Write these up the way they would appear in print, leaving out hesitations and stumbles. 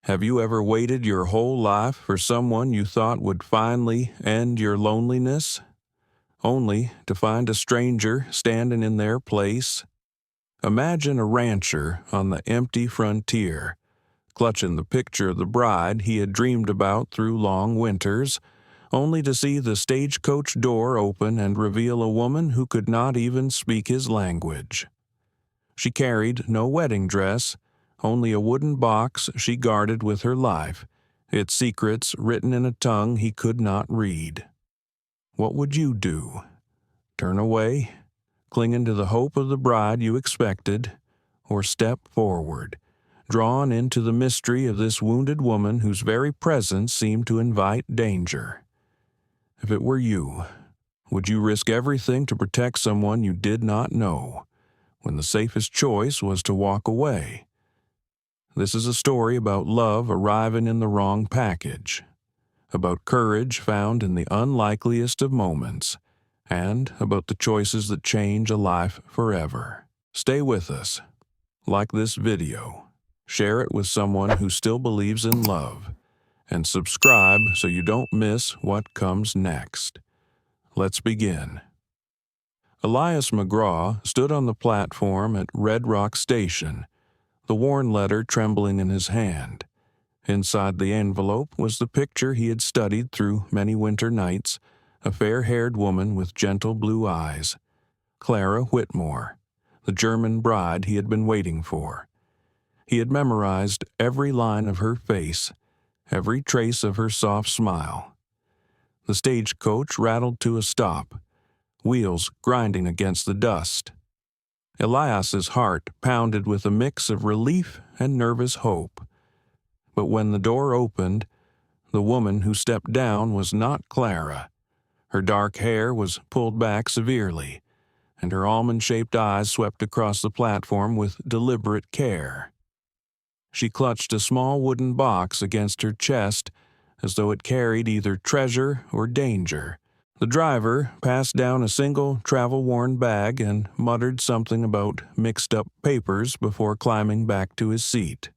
Have you ever waited your whole life for someone you thought would finally end your loneliness, only to find a stranger standing in their place? Imagine a rancher on the empty frontier, clutching the picture of the bride he had dreamed about through long winters, only to see the stagecoach door open and reveal a woman who could not even speak his language. She carried no wedding dress, only a wooden box she guarded with her life, its secrets written in a tongue he could not read. What would you do? Turn away, clinging to the hope of the bride you expected, or step forward, drawn into the mystery of this wounded woman whose very presence seemed to invite danger? If it were you, would you risk everything to protect someone you did not know, when the safest choice was to walk away? This is a story about love arriving in the wrong package, about courage found in the unlikeliest of moments, and about the choices that change a life forever. Stay with us. Like this video, share it with someone who still believes in love, and subscribe so you don't miss what comes next. Let's begin. Elias McGraw stood on the platform at Red Rock Station, the worn letter trembling in his hand. Inside the envelope was the picture he had studied through many winter nights, a fair-haired woman with gentle blue eyes, Clara Whitmore, the German bride he had been waiting for. He had memorized every line of her face, every trace of her soft smile. The stagecoach rattled to a stop, wheels grinding against the dust. Elias's heart pounded with a mix of relief and nervous hope. But when the door opened, the woman who stepped down was not Clara. Her dark hair was pulled back severely, and her almond-shaped eyes swept across the platform with deliberate care. She clutched a small wooden box against her chest as though it carried either treasure or danger. The driver passed down a single travel-worn bag and muttered something about mixed-up papers before climbing back to his seat.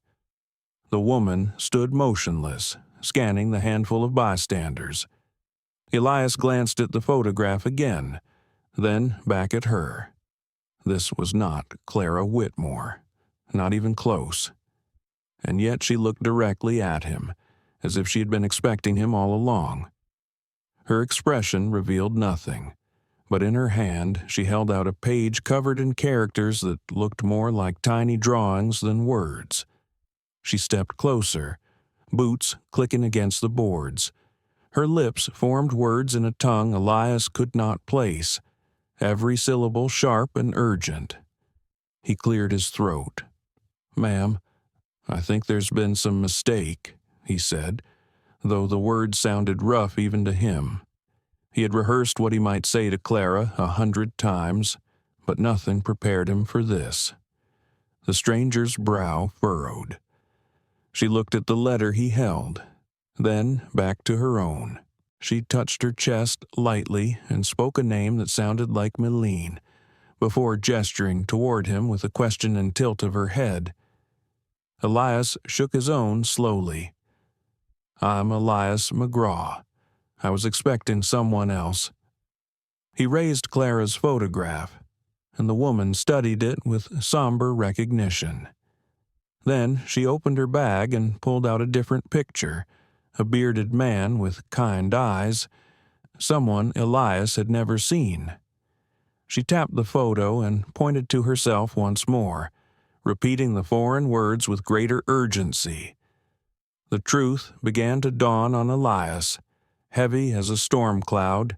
The woman stood motionless, scanning the handful of bystanders. Elias glanced at the photograph again, then back at her. This was not Clara Whitmore, not even close. And yet she looked directly at him, as if she had been expecting him all along. Her expression revealed nothing, but in her hand she held out a page covered in characters that looked more like tiny drawings than words. She stepped closer, boots clicking against the boards. Her lips formed words in a tongue Elias could not place, every syllable sharp and urgent. He cleared his throat. "Ma'am, I think there's been some mistake," he said, though the words sounded rough even to him. He had rehearsed what he might say to Clara 100 times, but nothing prepared him for this. The stranger's brow furrowed. She looked at the letter he held, then back to her own. She touched her chest lightly and spoke a name that sounded like Meline, before gesturing toward him with a questioning tilt of her head. Elias shook his own slowly. "I'm Elias McGraw. I was expecting someone else." He raised Clara's photograph, and the woman studied it with somber recognition. Then she opened her bag and pulled out a different picture, a bearded man with kind eyes, someone Elias had never seen. She tapped the photo and pointed to herself once more, repeating the foreign words with greater urgency. The truth began to dawn on Elias, heavy as a storm cloud.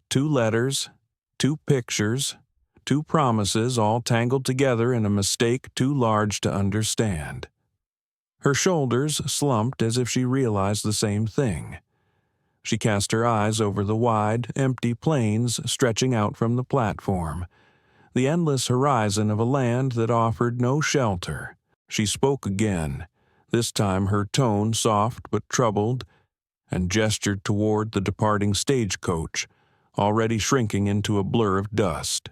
2 letters, 2 pictures, 2 promises all tangled together in a mistake too large to understand. Her shoulders slumped as if she realized the same thing. She cast her eyes over the wide, empty plains stretching out from the platform, the endless horizon of a land that offered no shelter. She spoke again, this time her tone soft but troubled, and gestured toward the departing stagecoach, already shrinking into a blur of dust.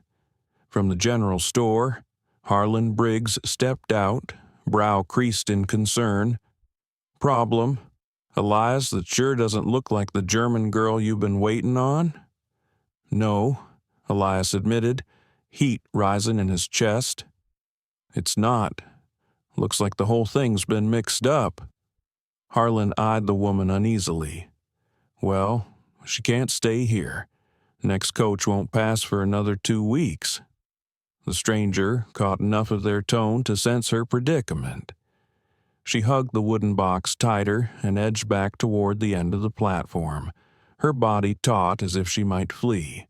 From the general store, Harlan Briggs stepped out, brow creased in concern. problem? Elias, that sure doesn't look like the German girl you've been waiting on?" "No," Elias admitted, heat rising in his chest. "It's not. Looks like the whole thing's been mixed up." Harlan eyed the woman uneasily. "Well, she can't stay here. Next coach won't pass for another 2 weeks." The stranger caught enough of their tone to sense her predicament. She hugged the wooden box tighter and edged back toward the end of the platform, her body taut as if she might flee.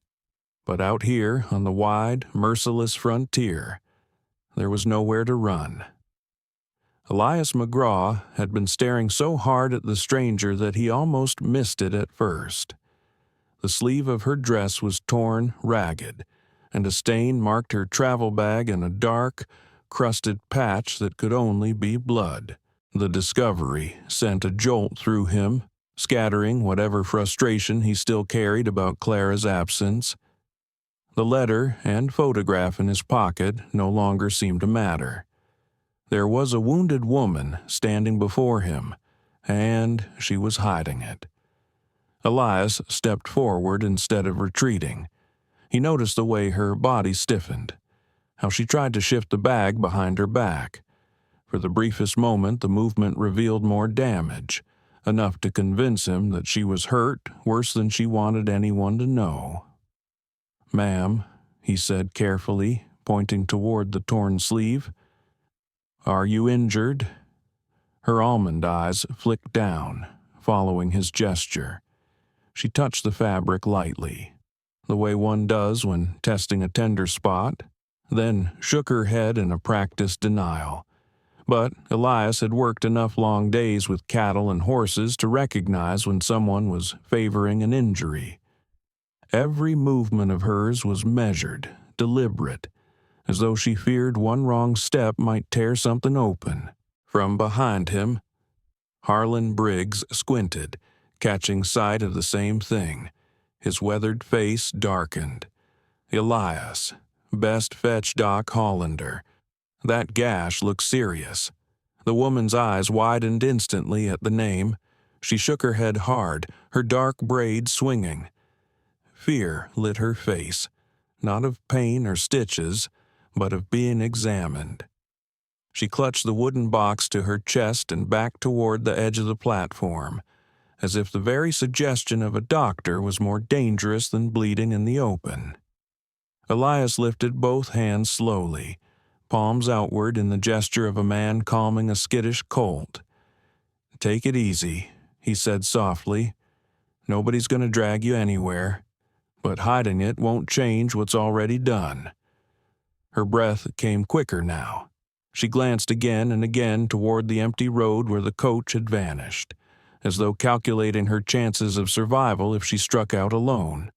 But out here on the wide, merciless frontier, there was nowhere to run. Elias McGraw had been staring so hard at the stranger that he almost missed it at first. The sleeve of her dress was torn ragged, and a stain marked her travel bag in a dark, crusted patch that could only be blood. The discovery sent a jolt through him, scattering whatever frustration he still carried about Clara's absence. The letter and photograph in his pocket no longer seemed to matter. There was a wounded woman standing before him, and she was hiding it. Elias stepped forward instead of retreating. He noticed the way her body stiffened, how she tried to shift the bag behind her back. For the briefest moment, the movement revealed more damage, enough to convince him that she was hurt worse than she wanted anyone to know. "Ma'am," he said carefully, pointing toward the torn sleeve, "are you injured?" Her almond eyes flicked down, following his gesture. She touched the fabric lightly, the way one does when testing a tender spot, then shook her head in a practiced denial. But Elias had worked enough long days with cattle and horses to recognize when someone was favoring an injury. Every movement of hers was measured, deliberate, as though she feared one wrong step might tear something open. From behind him, Harlan Briggs squinted, catching sight of the same thing. His weathered face darkened. Elias, best fetch Doc Hollander. That gash looked serious. The woman's eyes widened instantly at the name. She shook her head hard, her dark braids swinging. Fear lit her face, not of pain or stitches, but of being examined. She clutched the wooden box to her chest and backed toward the edge of the platform, as if the very suggestion of a doctor was more dangerous than bleeding in the open. Elias lifted both hands slowly, palms outward in the gesture of a man calming a skittish colt. "Take it easy," he said softly. "Nobody's going to drag you anywhere, but hiding it won't change what's already done." Her breath came quicker now. She glanced again and again toward the empty road where the coach had vanished, as though calculating her chances of survival if she struck out alone.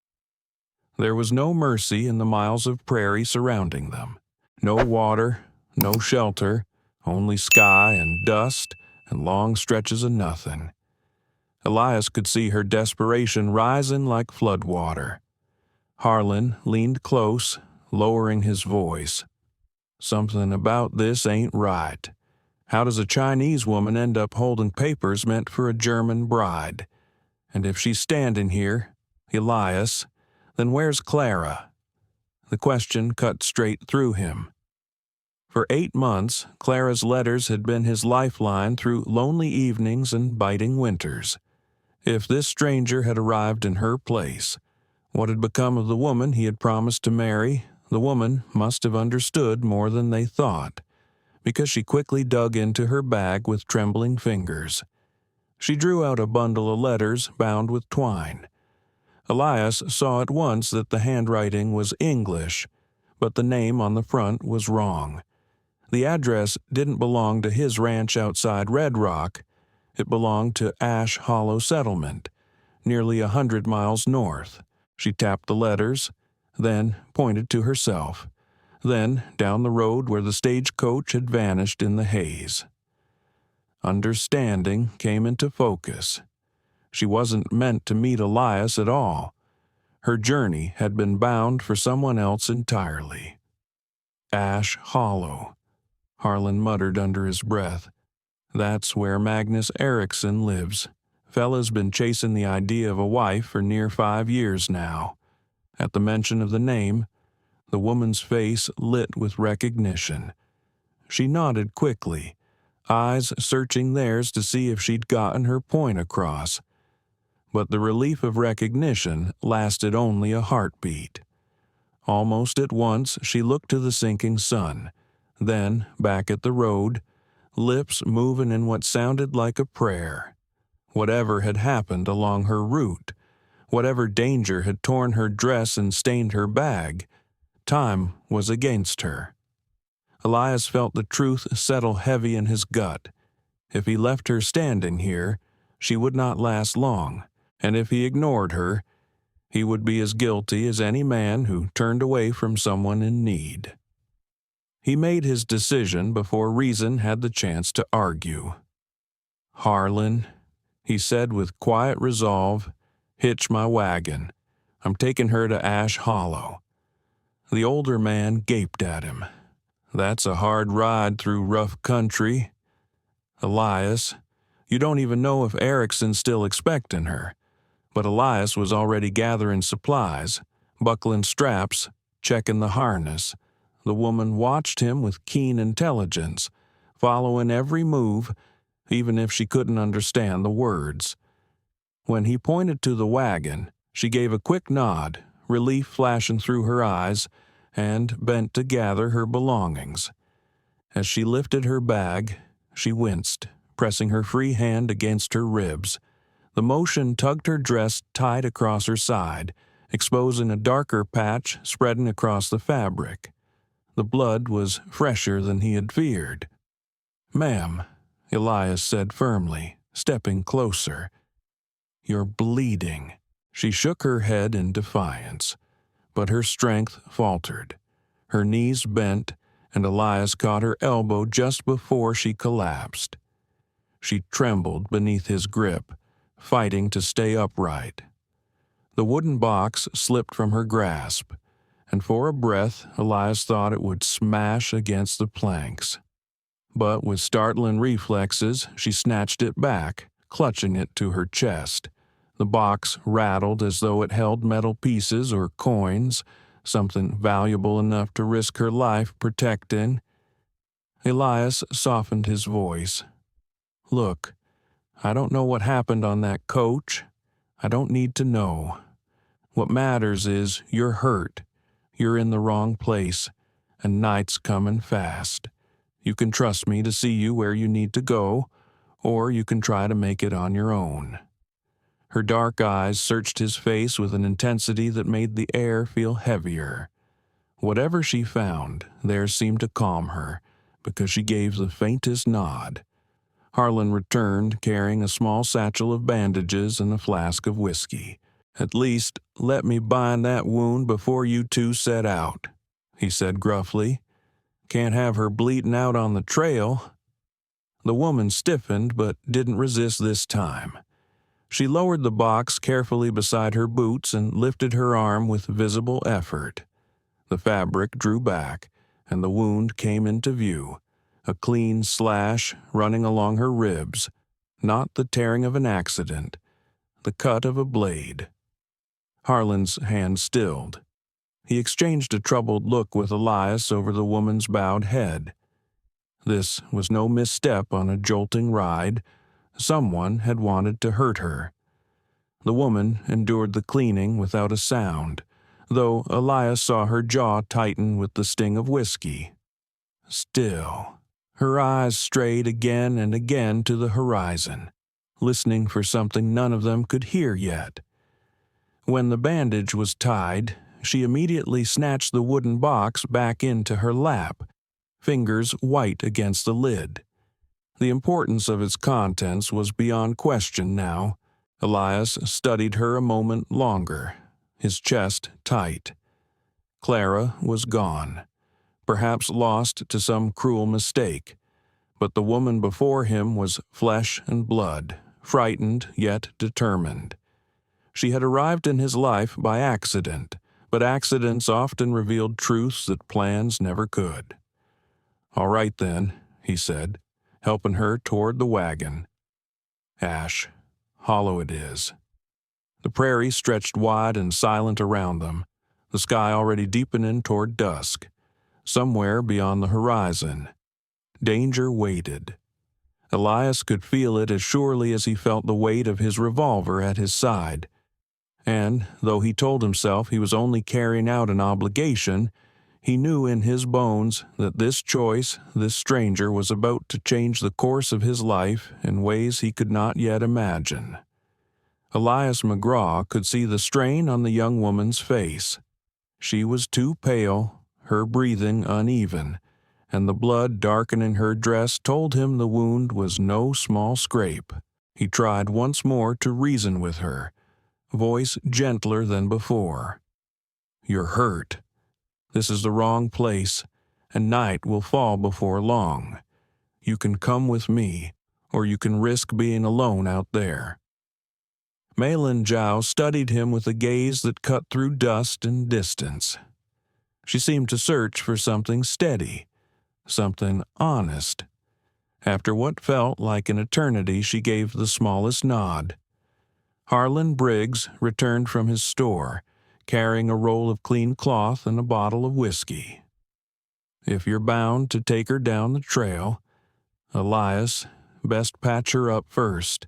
There was no mercy in the miles of prairie surrounding them. No water, no shelter, only sky and dust and long stretches of nothing. Elias could see her desperation rising like floodwater. Harlan leaned close, lowering his voice. "Something about this ain't right. How does a Chinese woman end up holding papers meant for a German bride? And if she's standing here, Elias, then where's Clara?" The question cut straight through him. For 8 months, Clara's letters had been his lifeline through lonely evenings and biting winters. If this stranger had arrived in her place, what had become of the woman he had promised to marry? The woman must have understood more than they thought, because she quickly dug into her bag with trembling fingers. She drew out a bundle of letters bound with twine. Elias saw at once that the handwriting was English, but the name on the front was wrong. The address didn't belong to his ranch outside Red Rock. It belonged to Ash Hollow Settlement, nearly 100 miles north. She tapped the letters, then pointed to herself, then down the road where the stagecoach had vanished in the haze. Understanding came into focus. She wasn't meant to meet Elias at all. Her journey had been bound for someone else entirely. "Ash Hollow," Harlan muttered under his breath. That's where Magnus Eriksson lives. Fella's been chasing the idea of a wife for near 5 years now. At the mention of the name, the woman's face lit with recognition. She nodded quickly, eyes searching theirs to see if she'd gotten her point across. But the relief of recognition lasted only a heartbeat. Almost at once she looked to the sinking sun, then back at the road, lips moving in what sounded like a prayer. Whatever had happened along her route, whatever danger had torn her dress and stained her bag, time was against her. Elias felt the truth settle heavy in his gut. If he left her standing here, she would not last long, and if he ignored her, he would be as guilty as any man who turned away from someone in need. He made his decision before reason had the chance to argue. "Harlan," he said with quiet resolve, "hitch my wagon. I'm taking her to Ash Hollow." The older man gaped at him. "That's a hard ride through rough country." "Elias, you don't even know if Eriksson's still expecting her." But Elias was already gathering supplies, buckling straps, checking the harness. The woman watched him with keen intelligence, following every move, even if she couldn't understand the words. When he pointed to the wagon, she gave a quick nod, relief flashing through her eyes, and bent to gather her belongings. As she lifted her bag, she winced, pressing her free hand against her ribs. The motion tugged her dress tight across her side, exposing a darker patch spreading across the fabric. The blood was fresher than he had feared. "Ma'am," Elias said firmly, stepping closer. "You're bleeding." She shook her head in defiance, but her strength faltered. Her knees bent, and Elias caught her elbow just before she collapsed. She trembled beneath his grip, fighting to stay upright. The wooden box slipped from her grasp, and for a breath Elias thought it would smash against the planks. But with startling reflexes, she snatched it back, clutching it to her chest. The box rattled as though it held metal pieces or coins, something valuable enough to risk her life protecting. Elias softened his voice. "Look, I don't know what happened on that coach. I don't need to know. What matters is you're hurt. You're in the wrong place, and night's coming fast. You can trust me to see you where you need to go, or you can try to make it on your own." Her dark eyes searched his face with an intensity that made the air feel heavier. Whatever she found, there seemed to calm her, because she gave the faintest nod. Harlan returned, carrying a small satchel of bandages and a flask of whiskey. "At least, let me bind that wound before you two set out," he said gruffly. "Can't have her bleeding out on the trail." The woman stiffened but didn't resist this time. She lowered the box carefully beside her boots and lifted her arm with visible effort. The fabric drew back, and the wound came into view. A clean slash running along her ribs, not the tearing of an accident, the cut of a blade. Harlan's hand stilled. He exchanged a troubled look with Elias over the woman's bowed head. This was no misstep on a jolting ride. Someone had wanted to hurt her. The woman endured the cleaning without a sound, though Elias saw her jaw tighten with the sting of whiskey. Still, her eyes strayed again and again to the horizon, listening for something none of them could hear yet. When the bandage was tied, she immediately snatched the wooden box back into her lap, fingers white against the lid. The importance of its contents was beyond question now. Elias studied her a moment longer, his chest tight. Clara was gone, perhaps lost to some cruel mistake, but the woman before him was flesh and blood, frightened yet determined. She had arrived in his life by accident, but accidents often revealed truths that plans never could. "All right then," he said, helping her toward the wagon. Ash, hollow it is. The prairie stretched wide and silent around them, the sky already deepening toward dusk. Somewhere beyond the horizon, danger waited. Elias could feel it as surely as he felt the weight of his revolver at his side. And, though he told himself he was only carrying out an obligation, he knew in his bones that this choice, this stranger, was about to change the course of his life in ways he could not yet imagine. Elias McGraw could see the strain on the young woman's face. She was too pale, her breathing uneven, and the blood darkening her dress told him the wound was no small scrape. He tried once more to reason with her, voice gentler than before. "You're hurt. This is the wrong place, and night will fall before long. You can come with me, or you can risk being alone out there." Malin Zhao studied him with a gaze that cut through dust and distance. She seemed to search for something steady, something honest. After what felt like an eternity, she gave the smallest nod. Harlan Briggs returned from his store, carrying a roll of clean cloth and a bottle of whiskey. "If you're bound to take her down the trail, Elias, best patch her up first.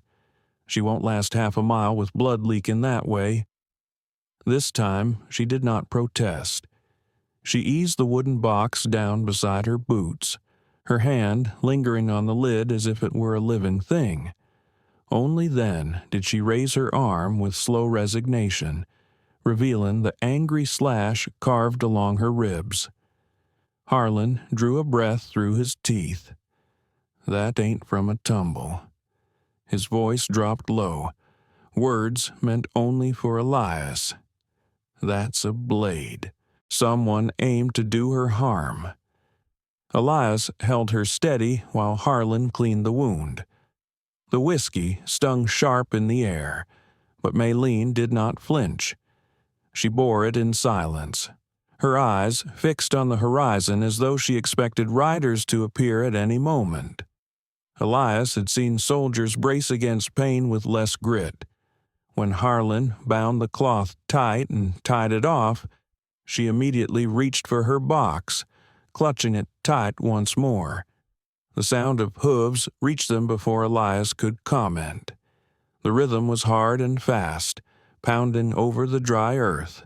She won't last half a mile with blood leaking that way." This time, she did not protest. She eased the wooden box down beside her boots, her hand lingering on the lid as if it were a living thing. Only then did she raise her arm with slow resignation, revealing the angry slash carved along her ribs. Harlan drew a breath through his teeth. "That ain't from a tumble." His voice dropped low. Words meant only for Elias. "That's a blade. Someone aimed to do her harm." Elias held her steady while Harlan cleaned the wound. The whiskey stung sharp in the air, but Maylene did not flinch. She bore it in silence, her eyes fixed on the horizon as though she expected riders to appear at any moment. Elias had seen soldiers brace against pain with less grit. When Harlan bound the cloth tight and tied it off, she immediately reached for her box, clutching it tight once more. The sound of hooves reached them before Elias could comment. The rhythm was hard and fast, pounding over the dry earth.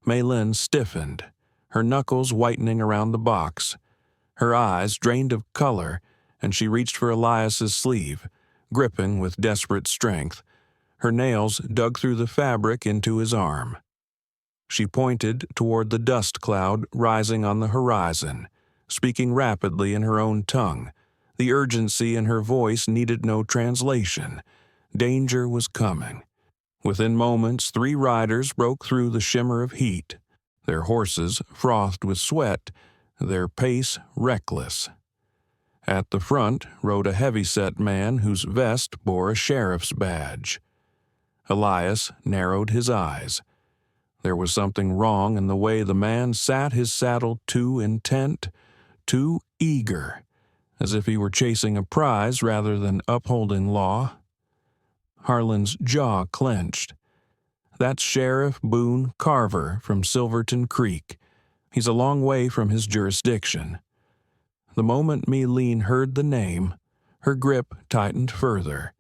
Maylin stiffened, her knuckles whitening around the box. Her eyes drained of color, and she reached for Elias's sleeve, gripping with desperate strength. Her nails dug through the fabric into his arm. She pointed toward the dust cloud rising on the horizon, speaking rapidly in her own tongue. The urgency in her voice needed no translation. Danger was coming. Within moments, 3 riders broke through the shimmer of heat, their horses frothed with sweat, their pace reckless. At the front rode a heavy-set man whose vest bore a sheriff's badge. Elias narrowed his eyes. There was something wrong in the way the man sat his saddle, too intent, too eager, as if he were chasing a prize rather than upholding law. Harlan's jaw clenched. "That's Sheriff Boone Carver from Silverton Creek. He's a long way from his jurisdiction." The moment Maylene heard the name, her grip tightened further.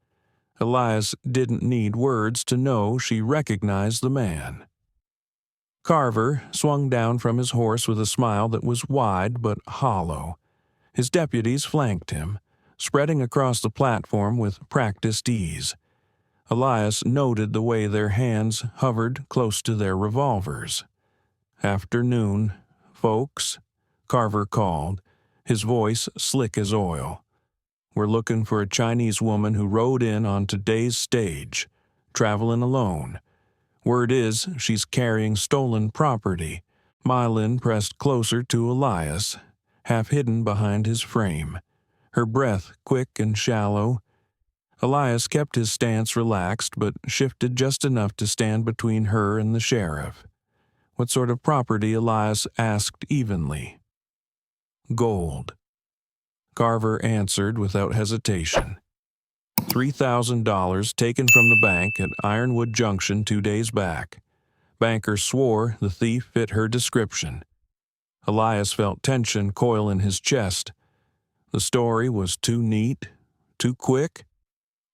Elias didn't need words to know she recognized the man. Carver swung down from his horse with a smile that was wide but hollow. His deputies flanked him, spreading across the platform with practiced ease. Elias noted the way their hands hovered close to their revolvers. "Afternoon, folks," Carver called, his voice slick as oil. "We're looking for a Chinese woman who rode in on today's stage, traveling alone. Word is she's carrying stolen property." Maylin pressed closer to Elias, half hidden behind his frame, her breath quick and shallow. Elias kept his stance relaxed but shifted just enough to stand between her and the sheriff. "What sort of property?" Elias asked evenly. "Gold." Carver answered without hesitation. $3,000 taken from the bank at Ironwood Junction 2 days back. Banker swore the thief fit her description. Elias felt tension coil in his chest. The story was too neat, too quick.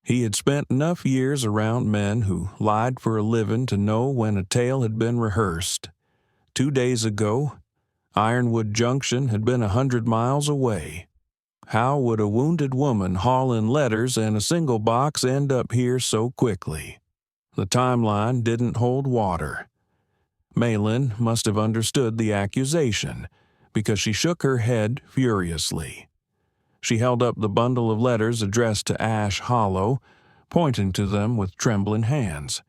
He had spent enough years around men who lied for a living to know when a tale had been rehearsed. 2 days ago, Ironwood Junction had been 100 miles away. How would a wounded woman hauling letters and a single box end up here so quickly? The timeline didn't hold water. Maylin must have understood the accusation, because she shook her head furiously. She held up the bundle of letters addressed to Ash Hollow, pointing to them with trembling hands.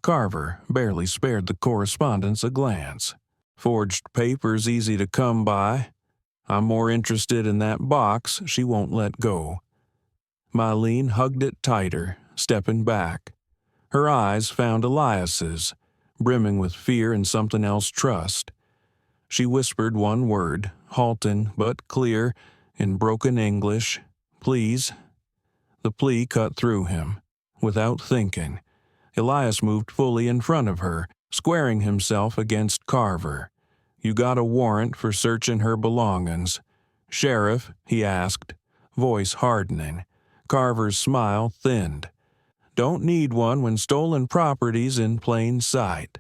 Carver barely spared the correspondence a glance. Forged papers easy to come by. I'm more interested in that box she won't let go. Maylin hugged it tighter, stepping back. Her eyes found Elias's, brimming with fear and something else trust. She whispered one word, halting but clear, in broken English, "Please." The plea cut through him. Without thinking, Elias moved fully in front of her, squaring himself against Carver. "You got a warrant for searching her belongings." "Sheriff?" he asked, voice hardening. Carver's smile thinned. "Don't need one when stolen property's in plain sight.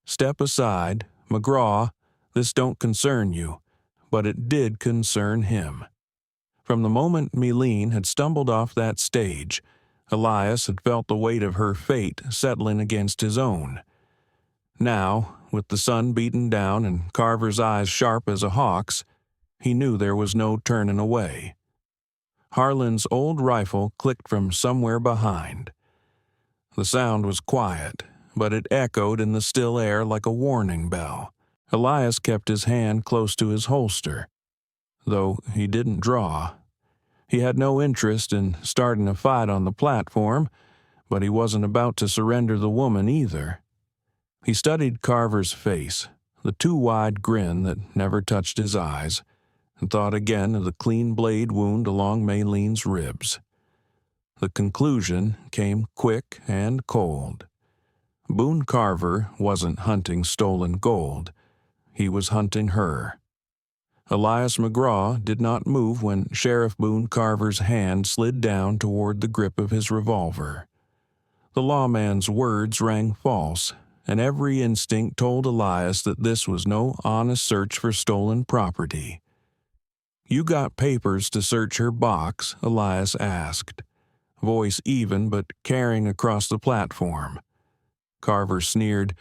Step aside, McGraw. This don't concern you." But it did concern him. From the moment Maylin had stumbled off that stage, Elias had felt the weight of her fate settling against his own. Now, with the sun beaten down and Carver's eyes sharp as a hawk's, he knew there was no turning away. Harlan's old rifle clicked from somewhere behind. The sound was quiet, but it echoed in the still air like a warning bell. Elias kept his hand close to his holster, though he didn't draw. He had no interest in starting a fight on the platform, but he wasn't about to surrender the woman either. He studied Carver's face, the too wide grin that never touched his eyes, and thought again of the clean blade wound along Maylin's ribs. The conclusion came quick and cold. Boone Carver wasn't hunting stolen gold. He was hunting her. Elias McGraw did not move when Sheriff Boone Carver's hand slid down toward the grip of his revolver. The lawman's words rang false, and every instinct told Elias that this was no honest search for stolen property. "You got papers to search her box?" Elias asked, voice even but carrying across the platform. Carver sneered,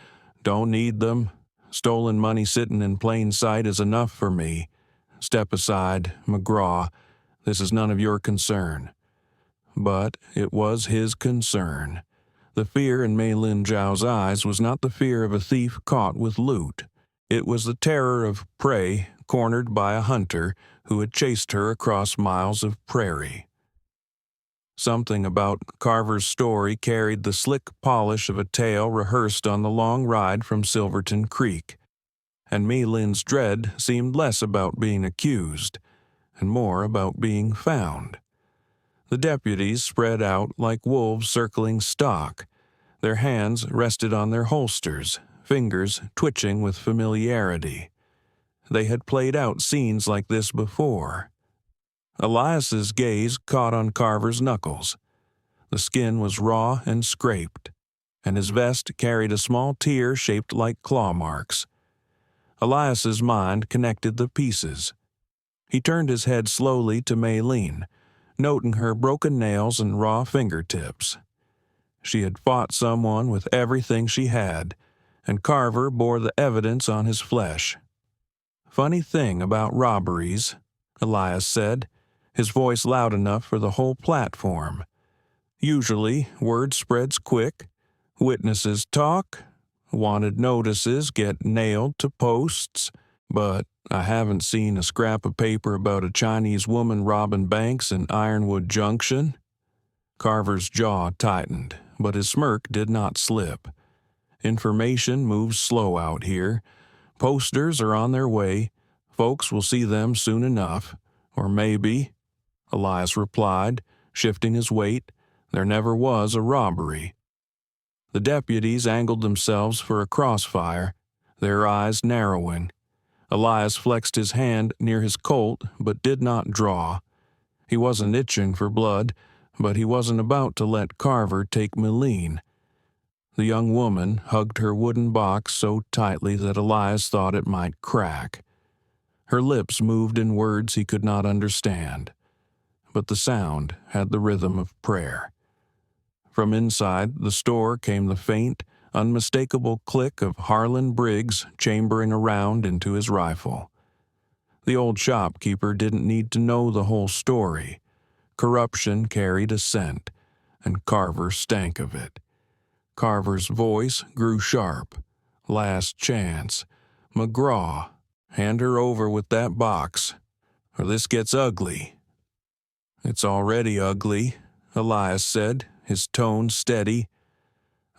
"Don't need them. Stolen money sitting in plain sight is enough for me. Step aside, McGraw. This is none of your concern." But it was his concern. The fear in Maylin Zhao's eyes was not the fear of a thief caught with loot. It was the terror of prey cornered by a hunter who had chased her across miles of prairie. Something about Carver's story carried the slick polish of a tale rehearsed on the long ride from Silverton Creek, and Maylin's dread seemed less about being accused and more about being found. The deputies spread out like wolves circling stock. Their hands rested on their holsters, fingers twitching with familiarity. They had played out scenes like this before. Elias's gaze caught on Carver's knuckles. The skin was raw and scraped, and his vest carried a small tear shaped like claw marks. Elias's mind connected the pieces. He turned his head slowly to Maylin, noting her broken nails and raw fingertips. She had fought someone with everything she had, and Carver bore the evidence on his flesh. "Funny thing about robberies," Elias said, his voice loud enough for the whole platform. "Usually, word spreads quick, witnesses talk, wanted notices get nailed to posts, but I haven't seen a scrap of paper about a Chinese woman robbing banks in Ironwood Junction." Carver's jaw tightened, but his smirk did not slip. Information moves slow out here. Posters are on their way. Folks will see them soon enough, or maybe Elias replied, shifting his weight. There never was a robbery. The deputies angled themselves for a crossfire, their eyes narrowing. Elias flexed his hand near his Colt, but did not draw. He wasn't itching for blood, but he wasn't about to let Carver take Mylene. The young woman hugged her wooden box so tightly that Elias thought it might crack. Her lips moved in words he could not understand, but the sound had the rhythm of prayer. From inside the store came the faint, unmistakable click of Harlan Briggs chambering a round into his rifle. The old shopkeeper didn't need to know the whole story. Corruption carried a scent, and Carver stank of it. Carver's voice grew sharp. Last chance. McGraw, hand her over with that box, or this gets ugly. It's already ugly, Elias said, his tone steady.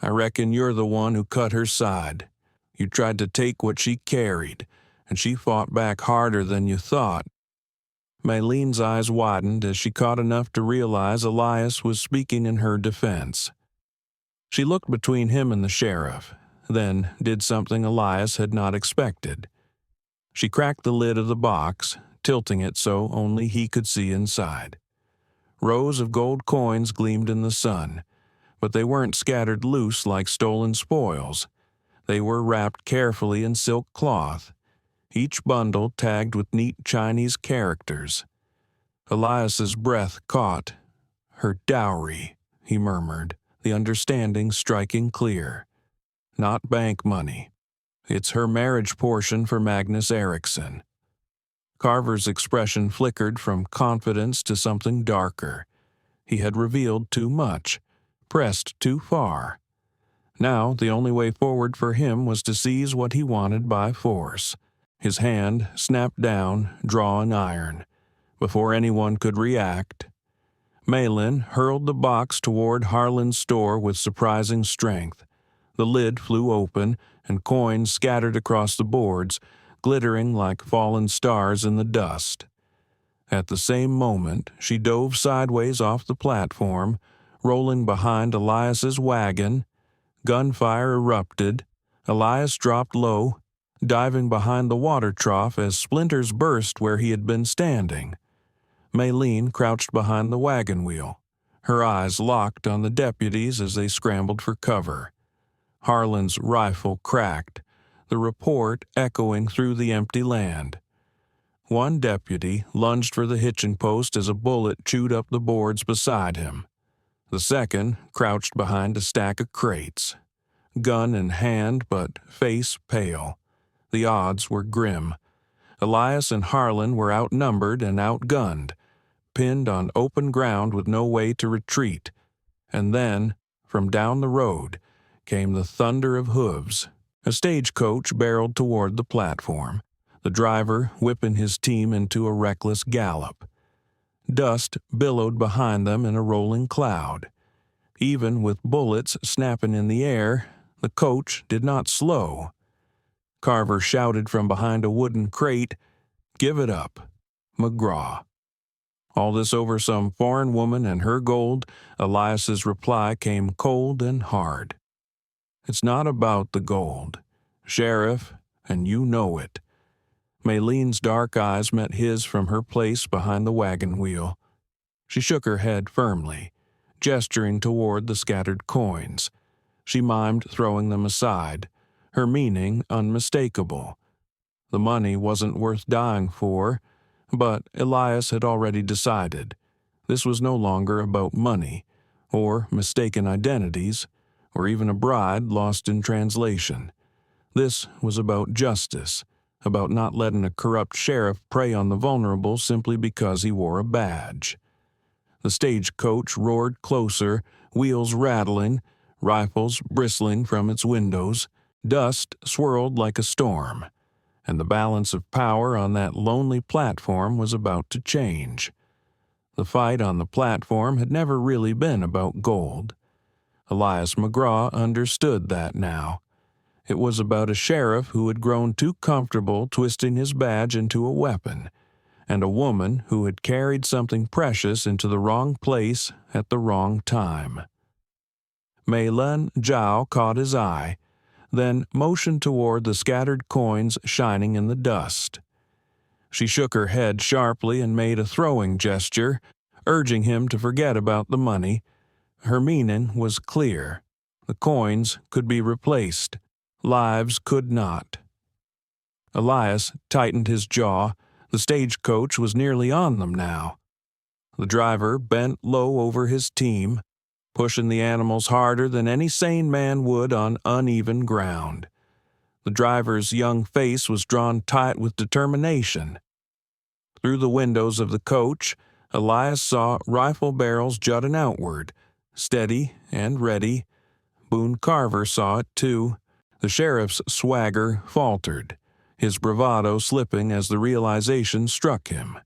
I reckon you're the one who cut her side. You tried to take what she carried, and she fought back harder than you thought. Mylene's eyes widened as she caught enough to realize Elias was speaking in her defense. She looked between him and the sheriff, then did something Elias had not expected. She cracked the lid of the box, tilting it so only he could see inside. Rows of gold coins gleamed in the sun, but they weren't scattered loose like stolen spoils. They were wrapped carefully in silk cloth, each bundle tagged with neat Chinese characters. Elias's breath caught. Her dowry, he murmured, the understanding striking clear. Not bank money. It's her marriage portion for Magnus Erickson. Carver's expression flickered from confidence to something darker. He had revealed too much, pressed too far. Now the only way forward for him was to seize what he wanted by force. His hand snapped down, drawing iron. Before anyone could react, Malin hurled the box toward Harlan's store with surprising strength. The lid flew open, and coins scattered across the boards, glittering like fallen stars in the dust. At the same moment, she dove sideways off the platform, rolling behind Elias's wagon. Gunfire erupted. Elias dropped low, diving behind the water trough as splinters burst where he had been standing. Mylene crouched behind the wagon wheel, her eyes locked on the deputies as they scrambled for cover. Harlan's rifle cracked, the report echoing through the empty land. One deputy lunged for the hitching post as a bullet chewed up the boards beside him. The second crouched behind a stack of crates, gun in hand but face pale. The odds were grim. Elias and Harlan were outnumbered and outgunned, pinned on open ground with no way to retreat. And then, from down the road, came the thunder of hooves. A stagecoach barreled toward the platform, the driver whipping his team into a reckless gallop. Dust billowed behind them in a rolling cloud. Even with bullets snapping in the air, the coach did not slow. Carver shouted from behind a wooden crate, "Give it up, McGraw." All this over some foreign woman and her gold. Elias's reply came cold and hard. It's not about the gold, Sheriff, and you know it. Mylene's dark eyes met his from her place behind the wagon wheel. She shook her head firmly, gesturing toward the scattered coins. She mimed throwing them aside, her meaning unmistakable. The money wasn't worth dying for, but Elias had already decided. This was no longer about money, or mistaken identities, or even a bride lost in translation. This was about justice, about not letting a corrupt sheriff prey on the vulnerable simply because he wore a badge. The stagecoach roared closer, wheels rattling, rifles bristling from its windows. Dust swirled like a storm, and the balance of power on that lonely platform was about to change. The fight on the platform had never really been about gold. Elias McGraw understood that now. It was about a sheriff who had grown too comfortable twisting his badge into a weapon, and a woman who had carried something precious into the wrong place at the wrong time. Mei Lun Zhao caught his eye, then motioned toward the scattered coins shining in the dust. She shook her head sharply and made a throwing gesture, urging him to forget about the money. Her meaning was clear. The coins could be replaced. Lives could not. Elias tightened his jaw. The stagecoach was nearly on them now. The driver bent low over his team, pushing the animals harder than any sane man would on uneven ground. The driver's young face was drawn tight with determination. Through the windows of the coach, Elias saw rifle barrels jutting outward, steady and ready. Boone Carver saw it too. The sheriff's swagger faltered, his bravado slipping as the realization struck him.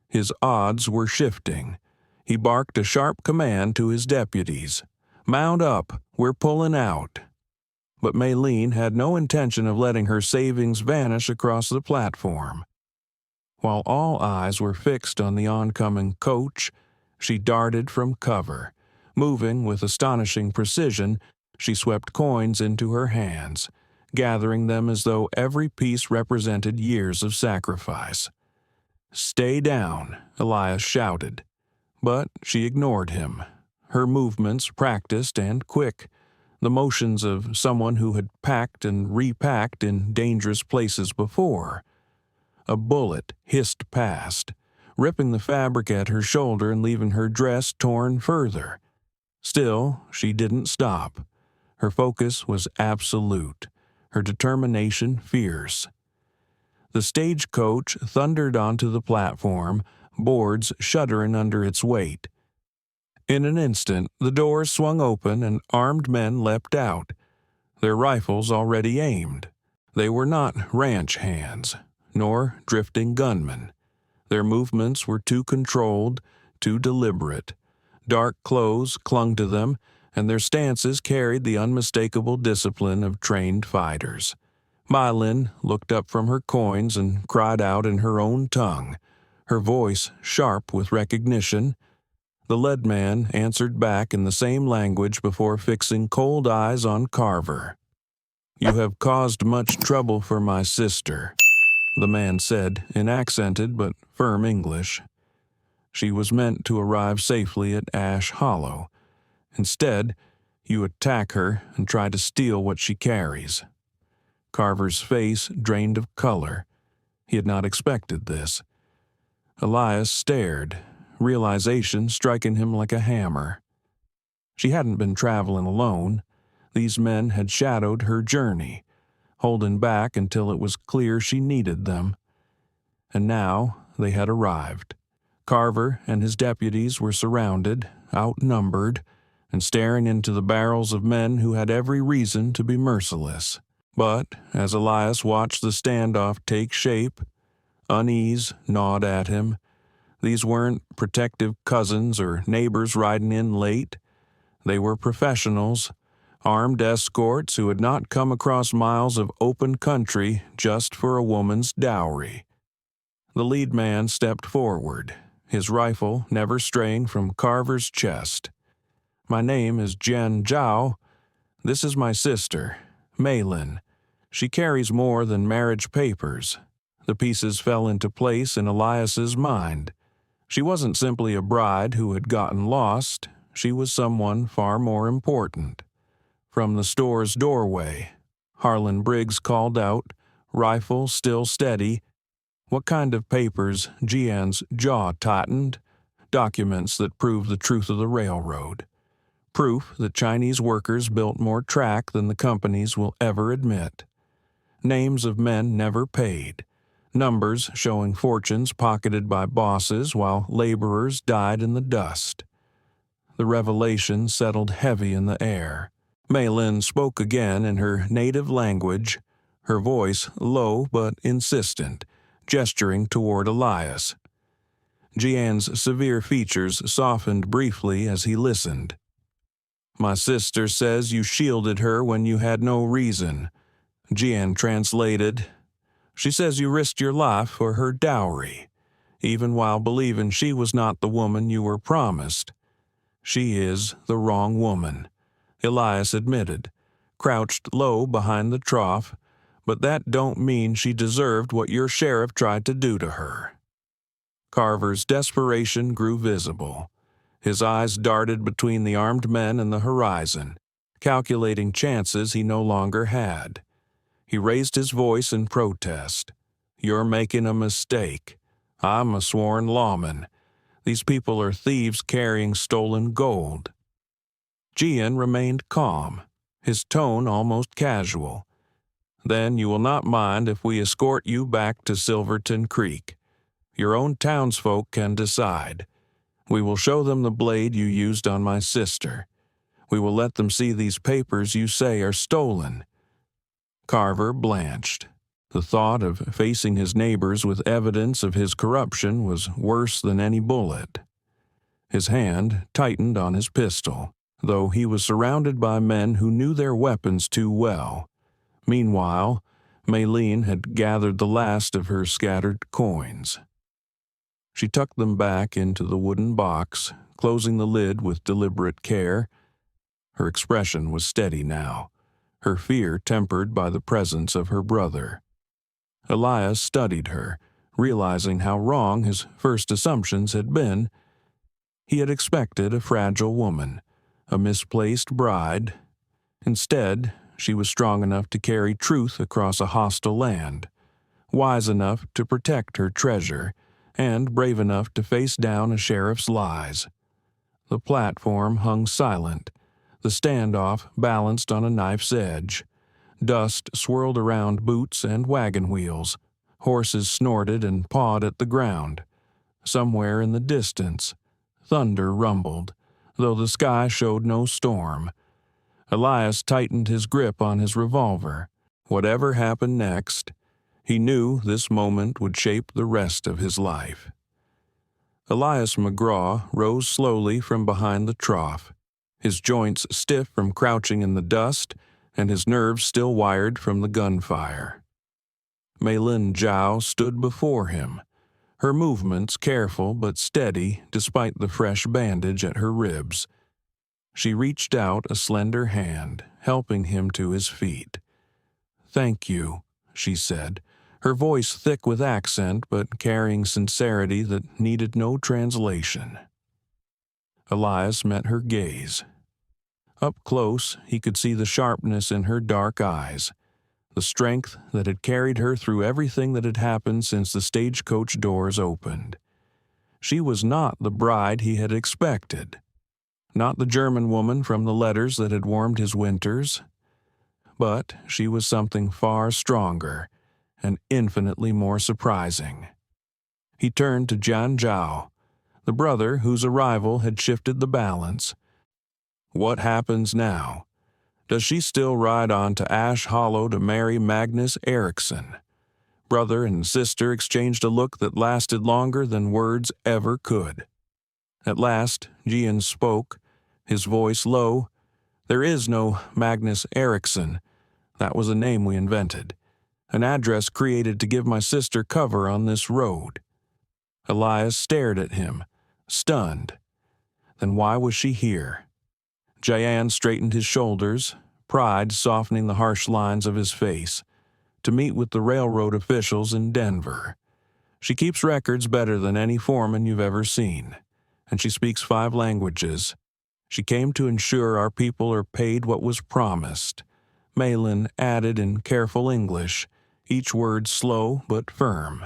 His odds were shifting. He barked a sharp command to his deputies. "Mount up, we're pulling out." But Maylene had no intention of letting her savings vanish across the platform. While all eyes were fixed on the oncoming coach, she darted from cover. Moving with astonishing precision, she swept coins into her hands, gathering them as though every piece represented years of sacrifice. "Stay down," Elias shouted. But she ignored him, her movements practiced and quick, the motions of someone who had packed and repacked in dangerous places before. A bullet hissed past, ripping the fabric at her shoulder and leaving her dress torn further. Still, she didn't stop. Her focus was absolute, her determination fierce. The stagecoach thundered onto the platform, boards shuddering under its weight. In an instant, the doors swung open and armed men leapt out, their rifles already aimed. They were not ranch hands, nor drifting gunmen. Their movements were too controlled, too deliberate. Dark clothes clung to them, and their stances carried the unmistakable discipline of trained fighters. Mylin looked up from her coins and cried out in her own tongue, her voice sharp with recognition. The lead man answered back in the same language before fixing cold eyes on Carver. "You have caused much trouble for my sister," the man said in accented but firm English. "She was meant to arrive safely at Ash Hollow. Instead, you attack her and try to steal what she carries." Carver's face drained of color. He had not expected this. Elias stared, realization striking him like a hammer. She hadn't been traveling alone. These men had shadowed her journey, holding back until it was clear she needed them. And now they had arrived. Carver and his deputies were surrounded, outnumbered, and staring into the barrels of men who had every reason to be merciless. But as Elias watched the standoff take shape, unease gnawed at him. These weren't protective cousins or neighbors riding in late. They were professionals, armed escorts who had not come across miles of open country just for a woman's dowry. The lead man stepped forward, his rifle never straying from Carver's chest. "My name is Jian Zhao. This is my sister, Maylin. She carries more than marriage papers." The pieces fell into place in Elias's mind. She wasn't simply a bride who had gotten lost. She was someone far more important. From the store's doorway, Harlan Briggs called out, rifle still steady. "What kind of papers?" Jian's jaw tightened. "Documents that prove the truth of the railroad. Proof that Chinese workers built more track than the companies will ever admit. Names of men never paid. Numbers showing fortunes pocketed by bosses while laborers died in the dust." The revelation settled heavy in the air. Maylin spoke again in her native language, her voice low but insistent, gesturing toward Elias. Jian's severe features softened briefly as he listened. "My sister says you shielded her when you had no reason," Jian translated. "She says you risked your life for her dowry. even while believing she was not the woman you were promised. She is the wrong woman, Elias admitted, crouched low behind the trough, but that don't mean she deserved what your sheriff tried to do to her. Carver's desperation grew visible. His eyes darted between the armed men and the horizon, calculating chances he no longer had. He raised his voice in protest. You're making a mistake. I'm a sworn lawman. These people are thieves carrying stolen gold. Gian remained calm, his tone almost casual. Then you will not mind if we escort you back to Silverton Creek. Your own townsfolk can decide. We will show them the blade you used on my sister. We will let them see these papers you say are stolen. Carver blanched. The thought of facing his neighbors with evidence of his corruption was worse than any bullet. His hand tightened on his pistol, though he was surrounded by men who knew their weapons too well. Meanwhile, Maylene had gathered the last of her scattered coins. She tucked them back into the wooden box, closing the lid with deliberate care. Her expression was steady now, her fear tempered by the presence of her brother. Elias studied her, realizing how wrong his first assumptions had been. He had expected a fragile woman, a misplaced bride. Instead, she was strong enough to carry truth across a hostile land, wise enough to protect her treasure, and brave enough to face down a sheriff's lies. The platform hung silent, the standoff balanced on a knife's edge. Dust swirled around boots and wagon wheels. Horses snorted and pawed at the ground. Somewhere in the distance, thunder rumbled, though the sky showed no storm. Elias tightened his grip on his revolver. Whatever happened next, he knew this moment would shape the rest of his life. Elias McGraw rose slowly from behind the trough, his joints stiff from crouching in the dust and his nerves still wired from the gunfire. Maylene Zhao stood before him, her movements careful but steady despite the fresh bandage at her ribs. She reached out a slender hand, helping him to his feet. "Thank you," she said, her voice thick with accent but carrying sincerity that needed no translation. Elias met her gaze. Up close, he could see the sharpness in her dark eyes, the strength that had carried her through everything that had happened since the stagecoach doors opened. She was not the bride he had expected, not the German woman from the letters that had warmed his winters, but she was something far stronger and infinitely more surprising. He turned to Jian Zhao, the brother whose arrival had shifted the balance. What happens now? Does she still ride on to Ash Hollow to marry Magnus Eriksson? Brother and sister exchanged a look that lasted longer than words ever could. At last, Gian spoke, his voice low. "There is no Magnus Eriksson. That was a name we invented. An address created to give my sister cover on this road." Elias stared at him, stunned. Then why was she here? Jian straightened his shoulders, pride softening the harsh lines of his face, to meet with the railroad officials in Denver. She keeps records better than any foreman you've ever seen, and she speaks 5 languages. She came to ensure our people are paid what was promised. Maylene added in careful English, each word slow but firm.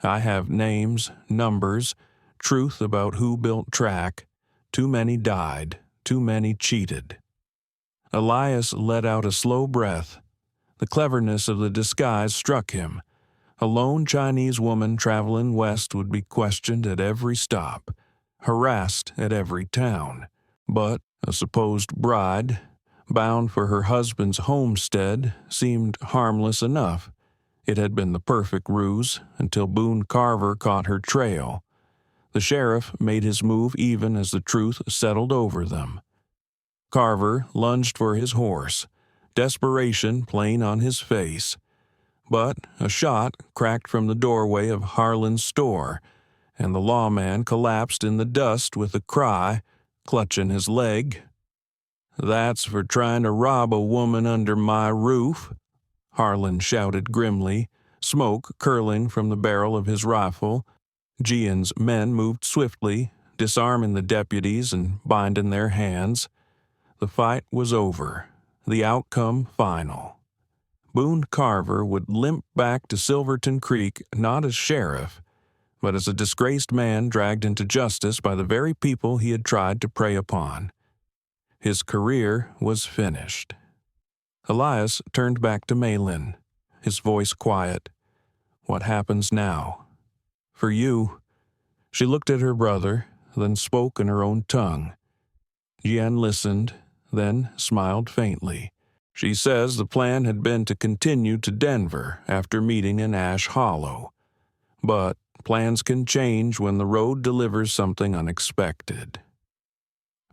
I have names, numbers, truth about who built track. Too many died, too many cheated. Elias let out a slow breath. The cleverness of the disguise struck him. A lone Chinese woman traveling west would be questioned at every stop, harassed at every town. But a supposed bride, bound for her husband's homestead, seemed harmless enough. It had been the perfect ruse until Boone Carver caught her trail. The sheriff made his move even as the truth settled over them. Carver lunged for his horse, desperation plain on his face. But a shot cracked from the doorway of Harlan's store, and the lawman collapsed in the dust with a cry, clutching his leg. "That's for trying to rob a woman under my roof," Harlan shouted grimly, smoke curling from the barrel of his rifle. Gian's men moved swiftly, disarming the deputies and binding their hands. The fight was over, the outcome final. Boone Carver would limp back to Silverton Creek not as sheriff, but as a disgraced man dragged into justice by the very people he had tried to prey upon. His career was finished. Elias turned back to Maylin, his voice quiet. "What happens now?" "For you." She looked at her brother, then spoke in her own tongue. Gian listened, then smiled faintly. "She says the plan had been to continue to Denver after meeting in Ash Hollow. But plans can change when the road delivers something unexpected."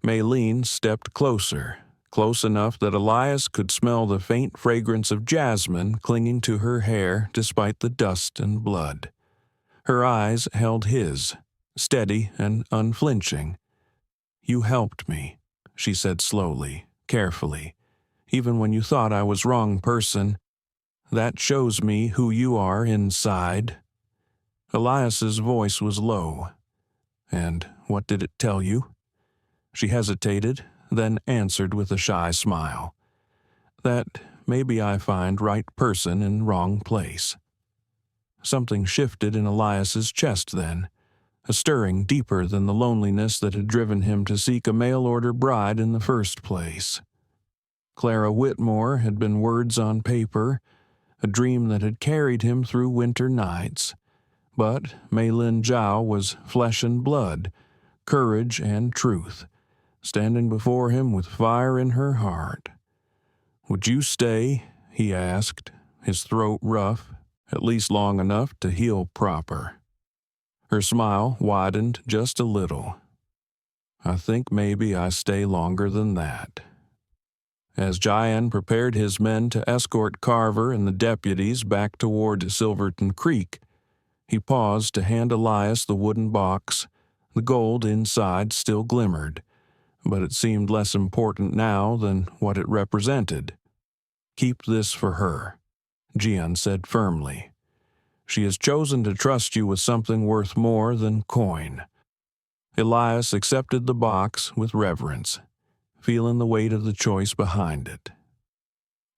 Maylene stepped closer, close enough that Elias could smell the faint fragrance of jasmine clinging to her hair despite the dust and blood. Her eyes held his, steady and unflinching. "You helped me," she said slowly, carefully. "Even when you thought I was wrong person. That shows me who you are inside." Elias's voice was low. "And what did it tell you?" She hesitated, then answered with a shy smile. "That maybe I find right person in wrong place." Something shifted in Elias's chest then, a stirring deeper than the loneliness that had driven him to seek a mail-order bride in the first place. Clara Whitmore had been words on paper, a dream that had carried him through winter nights. But Maylin Zhao was flesh and blood, courage and truth, standing before him with fire in her heart. "Would you stay?" he asked, his throat rough, at least long enough to heal proper. Her smile widened just a little. "I think maybe I stay longer than that." As Gian prepared his men to escort Carver and the deputies back toward Silverton Creek, he paused to hand Elias the wooden box. The gold inside still glimmered, but it seemed less important now than what it represented. "Keep this for her," Gian said firmly. "She has chosen to trust you with something worth more than coin." Elias accepted the box with reverence, feeling the weight of the choice behind it.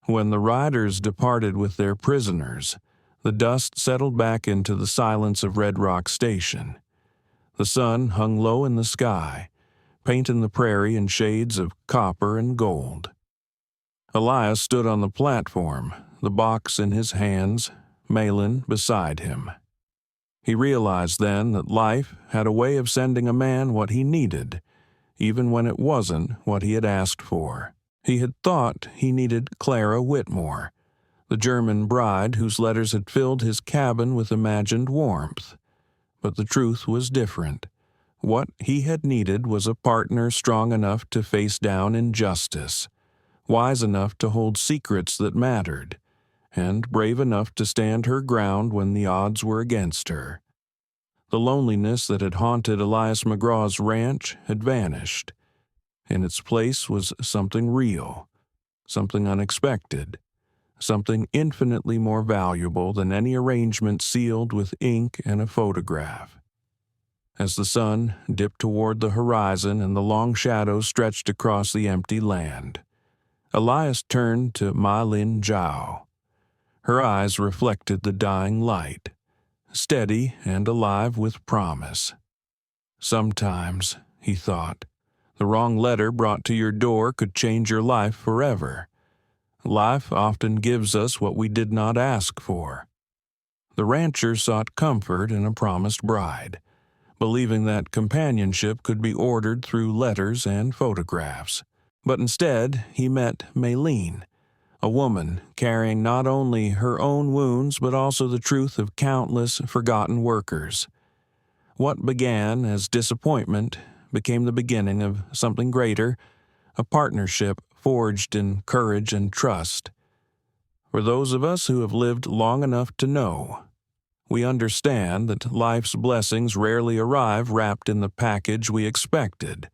When the riders departed with their prisoners, the dust settled back into the silence of Red Rock Station. The sun hung low in the sky, painting the prairie in shades of copper and gold. Elias stood on the platform, the box in his hands, Maylin beside him. He realized then that life had a way of sending a man what he needed, even when it wasn't what he had asked for. He had thought he needed Clara Whitmore, the German bride whose letters had filled his cabin with imagined warmth. But the truth was different. What he had needed was a partner strong enough to face down injustice, wise enough to hold secrets that mattered, and brave enough to stand her ground when the odds were against her. The loneliness that had haunted Elias McGraw's ranch had vanished. In its place was something real, something unexpected, something infinitely more valuable than any arrangement sealed with ink and a photograph. As the sun dipped toward the horizon and the long shadows stretched across the empty land, Elias turned to Maylin Zhao. Her eyes reflected the dying light, steady and alive with promise. "Sometimes," he thought, "the wrong letter brought to your door could change your life forever. Life often gives us what we did not ask for." The rancher sought comfort in a promised bride, believing that companionship could be ordered through letters and photographs. But instead, he met Maylene, a woman carrying not only her own wounds but also the truth of countless forgotten workers. What began as disappointment became the beginning of something greater, a partnership forged in courage and trust. For those of us who have lived long enough to know, We understand that life's blessings rarely arrive wrapped in the package we expected.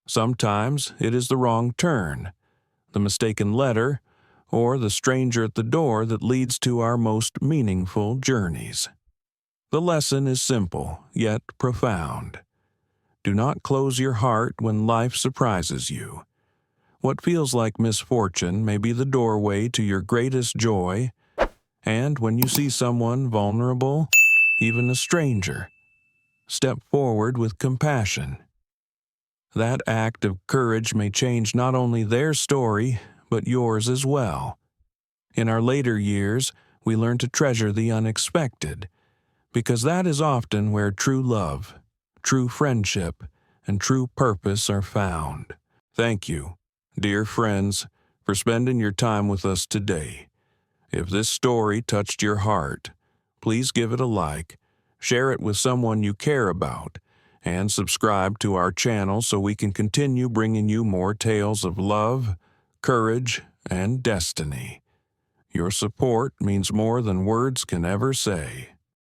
Sometimes it is the wrong turn, the mistaken letter, or the stranger at the door that leads to our most meaningful journeys. The lesson is simple, yet profound. Do not close your heart when life surprises you. What feels like misfortune may be the doorway to your greatest joy, and when you see someone vulnerable, even a stranger, step forward with compassion. That act of courage may change not only their story, but yours as well. In our later years, we learn to treasure the unexpected, because that is often where true love, true friendship, and true purpose are found. Thank you, dear friends, for spending your time with us today. If this story touched your heart, please give it a like, share it with someone you care about, and subscribe to our channel so we can continue bringing you more tales of love, courage, and destiny. Your support means more than words can ever say.